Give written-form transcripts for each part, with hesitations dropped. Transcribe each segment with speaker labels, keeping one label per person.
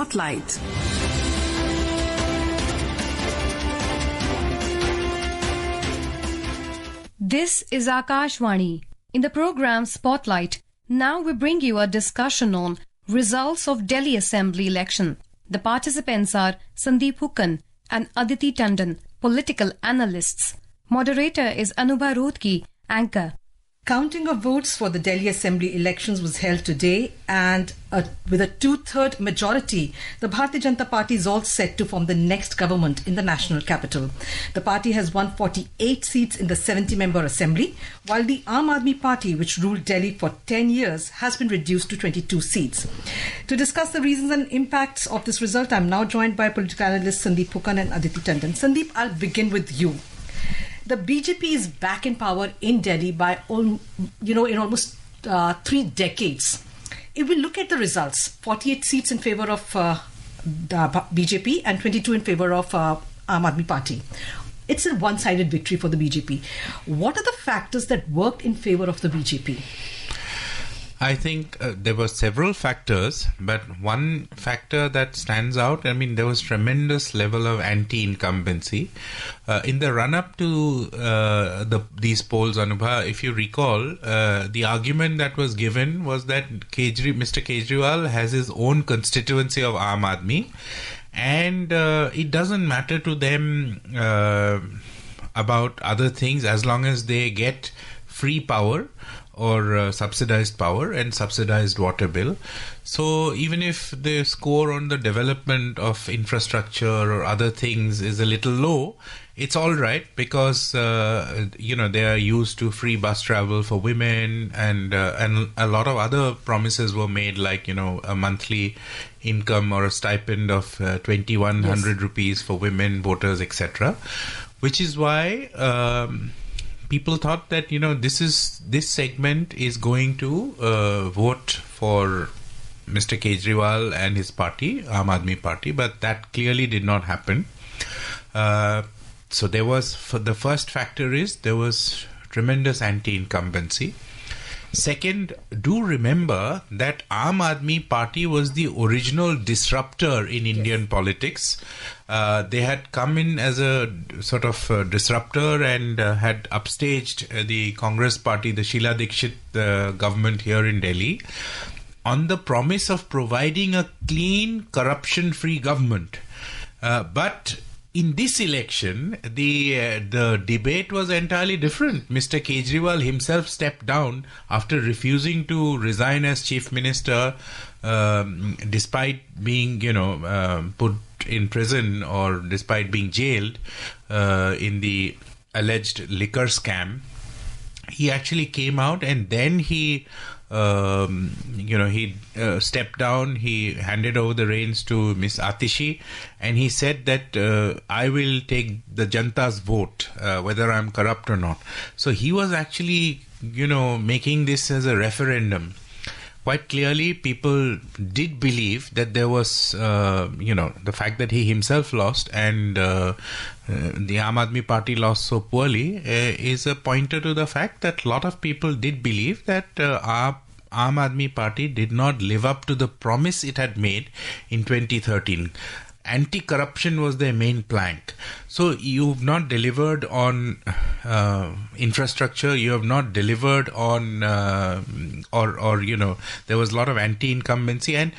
Speaker 1: Spotlight.
Speaker 2: This is Akashvani. In the program Spotlight, now we bring you a discussion on results of Delhi Assembly election. The participants are Sandeep Hukkan and Aditi Tandon, political analysts. Moderator is Anubha Rothki, anchor.
Speaker 3: Counting of votes for the Delhi Assembly elections was held today, and with a two-third majority, the Bharatiya Janata Party is all set to form the next government in the national capital. The party has won 48 seats in the 70-member assembly, while the Aam Aadmi Party, which ruled Delhi for 10 years, has been reduced to 22 seats. To discuss the reasons and impacts of this result, I'm now joined by political analysts Sandeep Hukkan and Aditi Tandon. Sandeep, I'll begin with you. The BJP is back in power in Delhi by, in almost 3 decades. If we look at the results, 48 seats in favor of the BJP and 22 in favor of Aam Aadmi Party. It's a one-sided victory for the BJP. What are the factors that worked in favor of the BJP?
Speaker 4: I think there were several factors, but one factor that stands out, there was tremendous level of anti-incumbency. In the run-up to these polls, Anubha, if you recall, the argument that was given was that Mr. Kejriwal has his own constituency of Aam Aadmi, and it doesn't matter to them about other things as long as they get free power or subsidized power and subsidized water bill. So even if the score on the development of infrastructure or other things is a little low, it's all right because they are used to free bus travel for women, and a lot of other promises were made, like a monthly income or a stipend of 2,100 rupees for women voters, etc. Which is why people thought that this segment is going to vote for Mr. Kejriwal and his party, Aam Aadmi Party, but that clearly did not happen. So there was, the first factor is there was tremendous anti-incumbency. Second, do remember that Aam Aadmi Party was the original disruptor in Indian politics. They had come in as a sort of disruptor and had upstaged the Congress party, the Sheila Dikshit government here in Delhi, on the promise of providing a clean, corruption-free government. But in this election, the debate was entirely different. Mr. Kejriwal himself stepped down after refusing to resign as chief minister, despite being, put in prison or despite being jailed in the alleged liquor scam. He actually came out and then he stepped down. He handed over the reins to Miss Atishi, and he said that I will take the Janta's vote, whether I'm corrupt or not. So he was actually, making this as a referendum. Quite clearly, people did believe that there was, the fact that he himself lost and the Aam Aadmi Party lost so poorly is a pointer to the fact that a lot of people did believe that our Aam Aadmi Party did not live up to the promise it had made in 2013. Anti-corruption was their main plank. So you've not delivered on infrastructure, you have not delivered on, there was a lot of anti-incumbency, and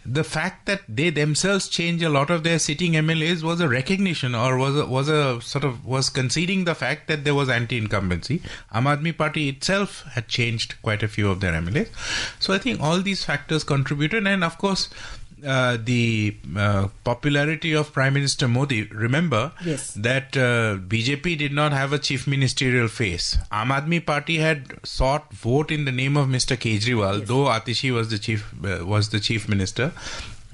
Speaker 4: the fact that they themselves changed a lot of their sitting MLAs was a recognition, or was conceding the fact that there was anti-incumbency. Aam Aadmi Party itself had changed quite a few of their MLAs. So I think all these factors contributed, and of course the popularity of Prime Minister Modi. Remember that BJP did not have a chief ministerial face. Aam Aadmi Party had sought vote in the name of Mr. Kejriwal, though Atishi was the chief minister.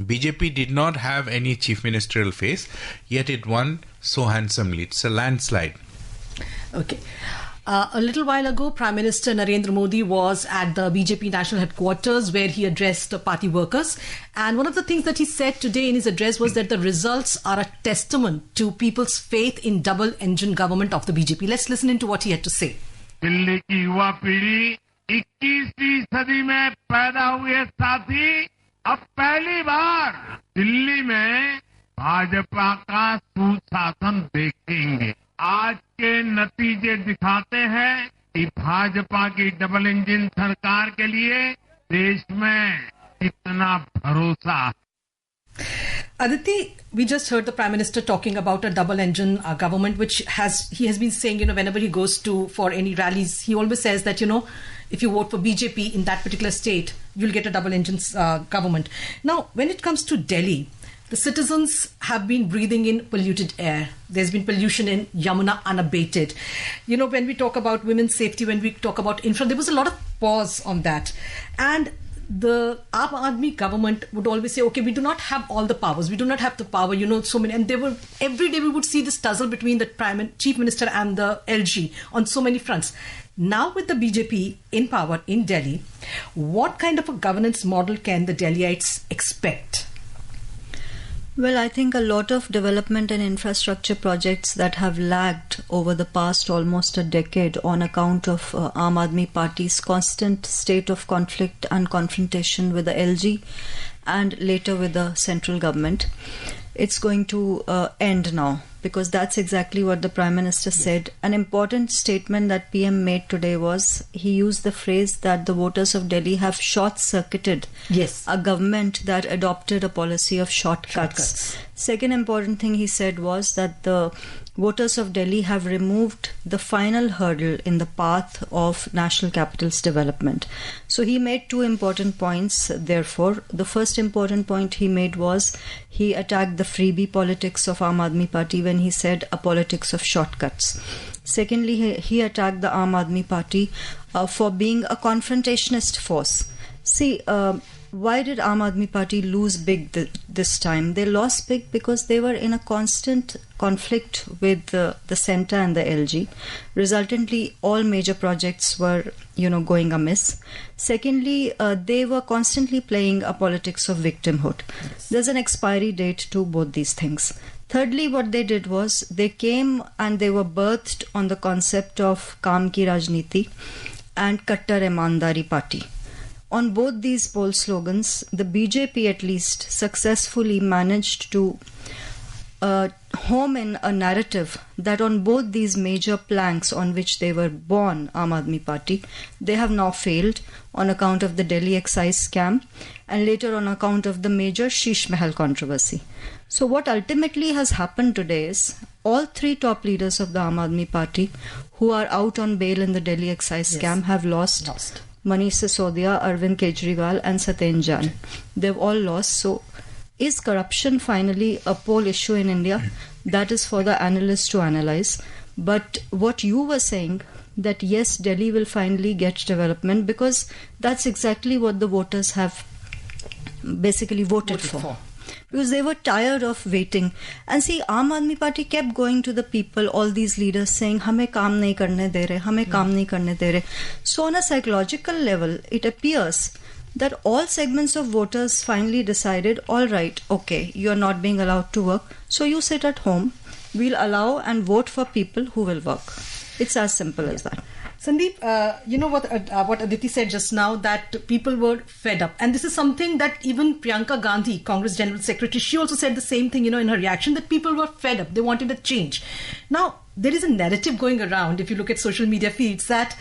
Speaker 4: BJP did not have any chief ministerial face, yet it won so handsomely. It's a landslide.
Speaker 3: Okay. A little while ago, Prime Minister Narendra Modi was at the BJP national headquarters where he addressed the party workers. And one of the things that he said today in his address was that the results are a testament to people's faith in double-engine government of the BJP. Let's listen into what he had to say.
Speaker 5: Delhi की युवा पीढ़ी 21वीं सदी में पैदा हुए साथी
Speaker 1: अब पहली बार दिल्ली में भाजपा का सुशासन देखेंगे। आज के नतीजे दिखाते हैं कि भाजपा की डबल इंजन सरकार के लिए देश में कितना भरोसा है।
Speaker 3: Aditi, we just heard the Prime Minister talking about a double-engine government, which he has been saying, whenever he goes for any rallies, he always says that, if you vote for BJP in that particular state, you'll get a double-engine government. Now, when it comes to Delhi, the citizens have been breathing in polluted air. There's been pollution in Yamuna unabated. When we talk about women's safety, when we talk about infra, there was a lot of pause on that. And the Aam Aadmi government would always say, okay, we do not have all the powers. We do not have the power, so many. And every day we would see this tussle between the Chief Minister and the LG on so many fronts. Now with the BJP in power in Delhi, what kind of a governance model can the Delhiites expect?
Speaker 5: Well, I think a lot of development and infrastructure projects that have lagged over the past almost a decade on account of Aam Aadmi Party's constant state of conflict and confrontation with the LG and later with the central government, it's going to end now, because that's exactly what the Prime Minister said. An important statement that PM made today was, he used the phrase that the voters of Delhi have short-circuited a government that adopted a policy of shortcuts. Second important thing he said was that the voters of Delhi have removed the final hurdle in the path of national capital's development. So he made two important points, therefore. The first important point he made was, he attacked the freebie politics of Aam Aadmi Party when he said a politics of shortcuts. Secondly, he attacked the Aam Aadmi Party for being a confrontationist force. See, why did Aam Aadmi Party lose big this time? They lost big because they were in a constant conflict with the centre and the LG. Resultantly, all major projects were, going amiss. Secondly, they were constantly playing a politics of victimhood. There's an expiry date to both these things. Thirdly, what they did was, they came and they were birthed on the concept of Kaam Ki Rajniti and Kattar Imandari Party. On both these poll slogans, the BJP at least successfully managed to home in a narrative that on both these major planks on which they were born, Aam Aadmi Party, they have now failed on account of the Delhi excise scam and later on account of the major Sheesh Mahal controversy. So what ultimately has happened today is, all three top leaders of the Aam Aadmi Party who are out on bail in the Delhi excise scam have lost. Manish Sisodia, Arvind Kejriwal and Satyendra Jain. They've all lost. So is corruption finally a poll issue in India? That is for the analysts to analyze. But what you were saying, that yes, Delhi will finally get development, because that's exactly what the voters have basically voted for. Because they were tired of waiting. And see, Aam Aadmi Party kept going to the people, all these leaders, saying, hame kaam nahi karne de rahe, hame kaam nahi karne de rahe. So on a psychological level, it appears that all segments of voters finally decided, all right, okay, you're not being allowed to work, so you sit at home, we'll allow and vote for people who will work. It's as simple as that.
Speaker 3: Sandeep, you know what Aditi said just now, that people were fed up. And this is something that even Priyanka Gandhi, Congress General Secretary, she also said the same thing, in her reaction, that people were fed up. They wanted a change. Now, there is a narrative going around, if you look at social media feeds, that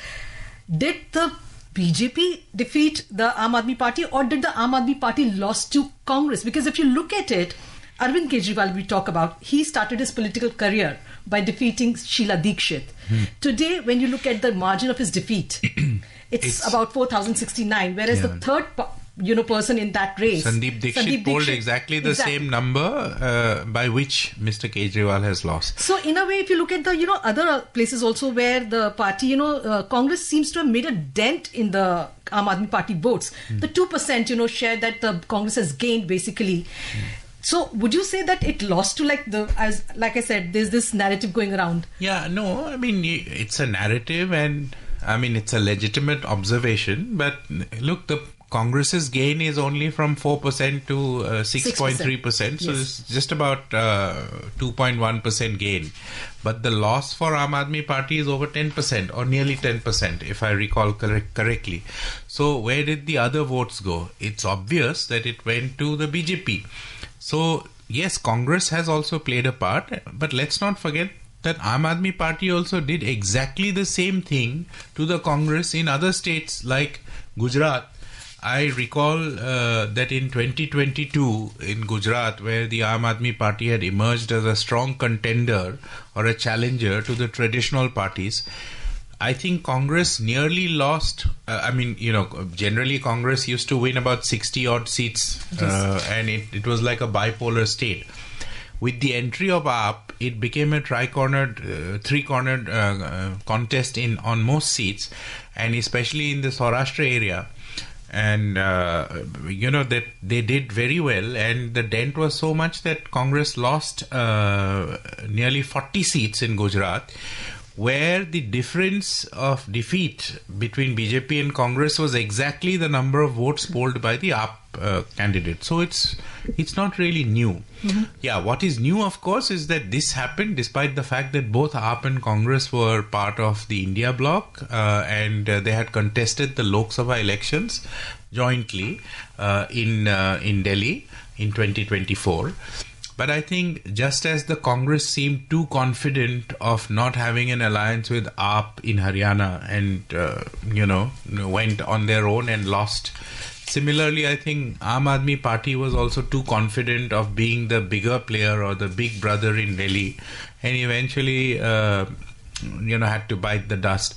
Speaker 3: did the BJP defeat the Aam Aadmi Party, or did the Aam Aadmi Party lost to Congress? Because if you look at it, Arvind Kejriwal, we talk about, he started his political career by defeating Sheila Dikshit. Today, when you look at the margin of his defeat, it's about 4,069, whereas the third person in that race,
Speaker 4: Sandeep Dikshit polled exactly the same number by which Mr. Kejriwal has lost.
Speaker 3: So in a way, if you look at the other places also where the party, Congress seems to have made a dent in the Aam Aadmi Party votes. The 2% share that the Congress has gained basically. So would you say that it lost to like I said, there's this narrative going around?
Speaker 4: Yeah, no, I mean, it's a narrative, and I mean, it's a legitimate observation. But look, the Congress's gain is only from 4% to 6.3%. So
Speaker 3: Yes.
Speaker 4: it's just about 2.1% gain. But the loss for Aam Aadmi Party is over 10% or nearly 10%, if I recall correctly. So where did the other votes go? It's obvious that it went to the BJP. So yes, Congress has also played a part, but let's not forget that Aam Aadmi Party also did exactly the same thing to the Congress in other states like Gujarat. I recall that in 2022 in Gujarat, where the Aam Aadmi Party had emerged as a strong contender or a challenger to the traditional parties, I think Congress nearly lost. Generally Congress used to win about 60 odd seats, and it was like a bipolar state. With the entry of AAP, it became a three-cornered contest on most seats, and especially in the Saurashtra area. And that they did very well, and the dent was so much that Congress lost nearly 40 seats in Gujarat, where the difference of defeat between BJP and Congress was exactly the number of votes polled by the AAP candidate. So it's not really new. Mm-hmm. Yeah, what is new, of course, is that this happened despite the fact that both AAP and Congress were part of the India bloc, and they had contested the Lok Sabha elections jointly in Delhi in 2024. But I think just as the Congress seemed too confident of not having an alliance with AAP in Haryana and, went on their own and lost. Similarly, I think Aam Aadmi Party was also too confident of being the bigger player or the big brother in Delhi, and eventually, had to bite the dust.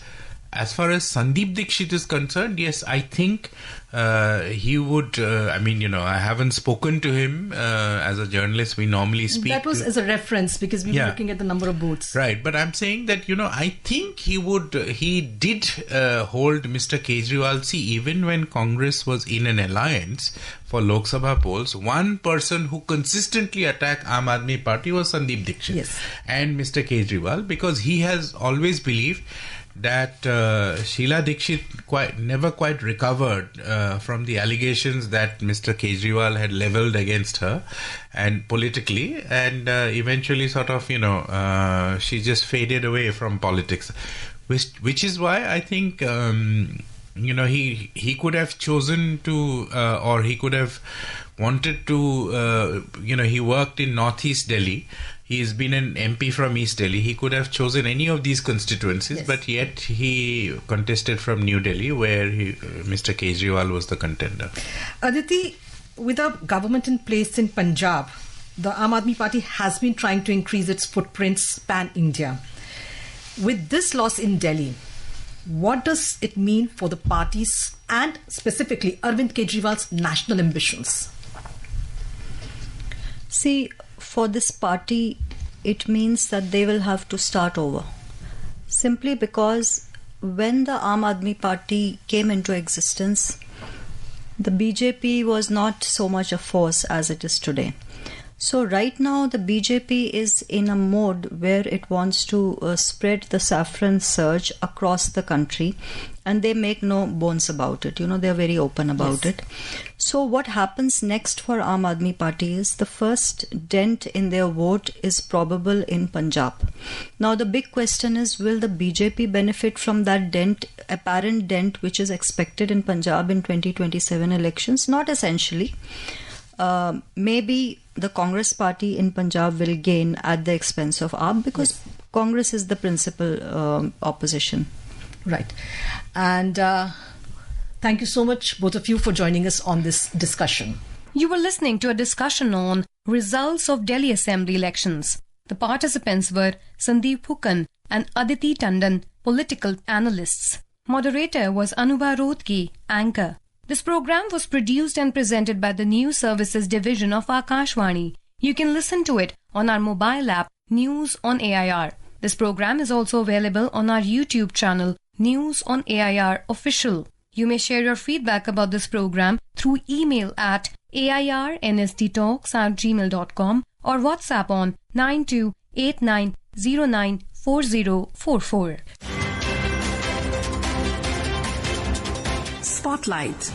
Speaker 4: As far as Sandeep Dixit is concerned, yes, I think he would, I haven't spoken to him as a journalist. We normally speak.
Speaker 3: That was as a reference because we were looking at the number of votes.
Speaker 4: Right, but I'm saying that, I think he did hold Mr. Kejriwal. See, even when Congress was in an alliance for Lok Sabha polls, one person who consistently attacked Aam Aadmi Party was Sandeep Dixit.
Speaker 3: Yes.
Speaker 4: And Mr. Kejriwal, because he has always believed that Sheila Dixit never quite recovered from the allegations that Mr. Kejriwal had leveled against her and politically, and eventually sort of, she just faded away from politics, which is why I think, he could have chosen to, or he could have wanted to, he worked in Northeast Delhi. He's been an MP from East Delhi. He could have chosen any of these constituencies,
Speaker 3: Yes.
Speaker 4: but yet he contested from New Delhi, where Mr. Kejriwal was the contender.
Speaker 3: Aditi, with a government in place in Punjab, the Aam Aadmi Party has been trying to increase its footprints pan-India. With this loss in Delhi, what does it mean for the parties and specifically Arvind Kejriwal's national ambitions?
Speaker 5: See, for this party, it means that they will have to start over. Simply because when the Aam Aadmi Party came into existence, the BJP was not so much a force as it is today. So right now the BJP is in a mode where it wants to spread the saffron surge across the country, and they make no bones about it. They're very open about it. So what happens next for Aam Aadmi Party is the first dent in their vote is probable in Punjab. Now the big question is, will the BJP benefit from that dent, apparent dent which is expected in Punjab in 2027 elections? Not essentially. Maybe the Congress party in Punjab will gain at the expense of AAP because Congress is the principal opposition.
Speaker 3: Right. And thank you so much, both of you, for joining us on this discussion.
Speaker 2: You were listening to a discussion on results of Delhi Assembly elections. The participants were Sandeep Hukan and Aditi Tandon, political analysts. Moderator was Anubha Rodki, anchor. This program was produced and presented by the News Services Division of Akashvani. You can listen to it on our mobile app, News on AIR. This program is also available on our YouTube channel, News on AIR Official. You may share your feedback about this program through email at airnsttalks@gmail.com or WhatsApp on 9289094044.
Speaker 6: Spotlight.